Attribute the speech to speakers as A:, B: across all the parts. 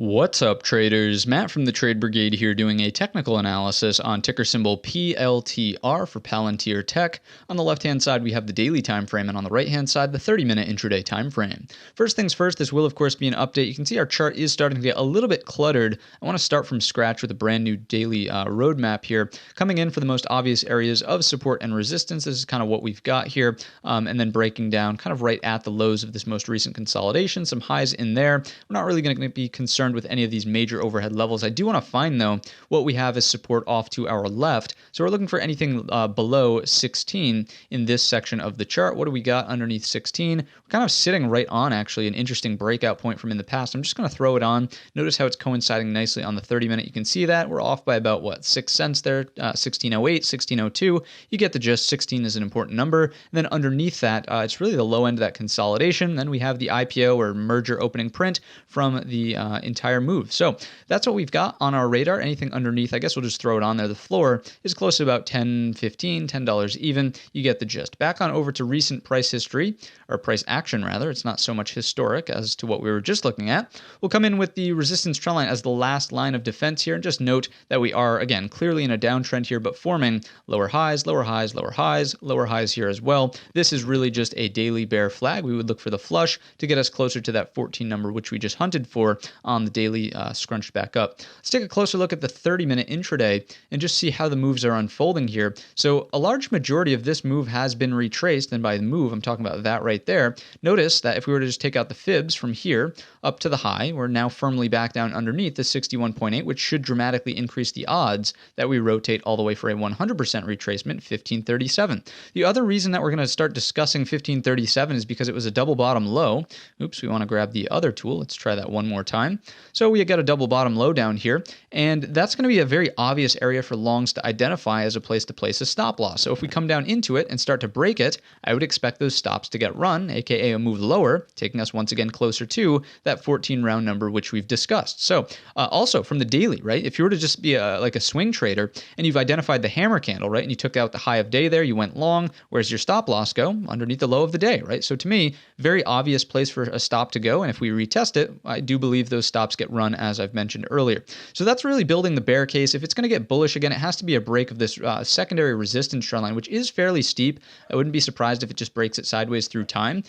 A: What's up, traders? Matt from the Trade Brigade here doing a technical analysis on ticker symbol PLTR for Palantir Tech. On the left-hand side, we have the daily time frame, and on the right-hand side, the 30-minute intraday time frame. First things first, this will, of course, be an update. You can see our chart is starting to get a little bit cluttered. I want to start from scratch with a brand new daily roadmap here, coming in for the most obvious areas of support and resistance. This is kind of what we've got here, and then breaking down kind of right at the lows of this most recent consolidation, some highs in there. We're not really going to be concerned with any of these major overhead levels. I do want to find, though, what we have as support off to our left. So we're looking for anything below 16 in this section of the chart. What do we got underneath 16? We're kind of sitting right on, actually, an interesting breakout point from in the past. I'm just going to throw it on. Notice how it's coinciding nicely on the 30-minute. You can see that we're off by about, 6 cents there, 1608, 1602. You get the gist. 16 is an important number. And then underneath that, it's really the low end of that consolidation. Then we have the IPO or merger opening print from the entire move. So that's what we've got on our radar. Anything underneath, I guess we'll just throw it on there. The floor is close to about $10 even. You get the gist. Back on over to recent price history, or price action rather. It's not so much historic as to what we were just looking at. We'll come in with the resistance trend line as the last line of defense here, and just note that we are, again, clearly in a downtrend here, but forming lower highs, lower highs, lower highs, lower highs here as well. This is really just a daily bear flag. We would look for the flush to get us closer to that 14 number, which we just hunted for on the daily scrunched back up. Let's take a closer look at the 30-minute intraday and just see how the moves are unfolding here. So a large majority of this move has been retraced, and by the move, I'm talking about that right there. Notice that if we were to just take out the fibs from here up to the high, we're now firmly back down underneath the 61.8, which should dramatically increase the odds that we rotate all the way for a 100% retracement, 1537. The other reason that we're going to start discussing 1537 is because it was a double bottom low. Oops, we want to grab the other tool. Let's try that one more time. So we got a double bottom low down here, and that's going to be a very obvious area for longs to identify as a place to place a stop loss. So if we come down into it and start to break it, I would expect those stops to get run, aka a move lower, taking us once again closer to that 14 round number, which we've discussed. So also from the daily, right? If you were to just be like a swing trader and you've identified the hammer candle, right? And you took out the high of day there, you went long, where's your stop loss go? Underneath the low of the day, right? So to me, very obvious place for a stop to go. And if we retest it, I do believe those stops get run, as I've mentioned earlier. So that's really building the bear case. If it's going to get bullish again, it has to be a break of this secondary resistance trend line, which is fairly steep. I wouldn't be surprised if it just breaks it sideways through time.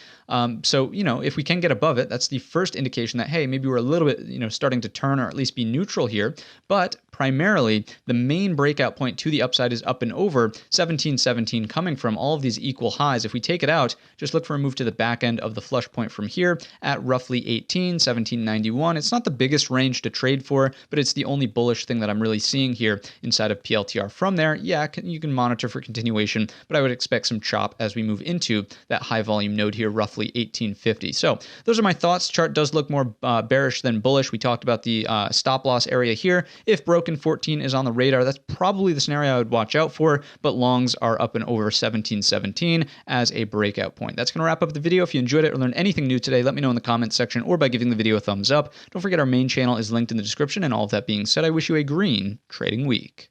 A: So, if we can get above it, that's the first indication that, hey, maybe we're a little bit, starting to turn or at least be neutral here. But primarily, the main breakout point to the upside is up and over 1717 coming from all of these equal highs. If we take it out, just look for a move to the back end of the flush point from here at roughly 1791. It's not the biggest range to trade for, but it's the only bullish thing that I'm really seeing here inside of PLTR. From there, yeah, you can monitor for continuation, but I would expect some chop as we move into that high volume node here, roughly 1850. So those are my thoughts. Chart does look more bearish than bullish. We talked about the stop loss area here. If broken 14 is on the radar, that's probably the scenario I would watch out for, but longs are up and over 1717 as a breakout point. That's going to wrap up the video. If you enjoyed it or learned anything new today, let me know in the comments section or by giving the video a thumbs up. Don't forget our main channel is linked in the description, and all of that being said, I wish you a green trading week.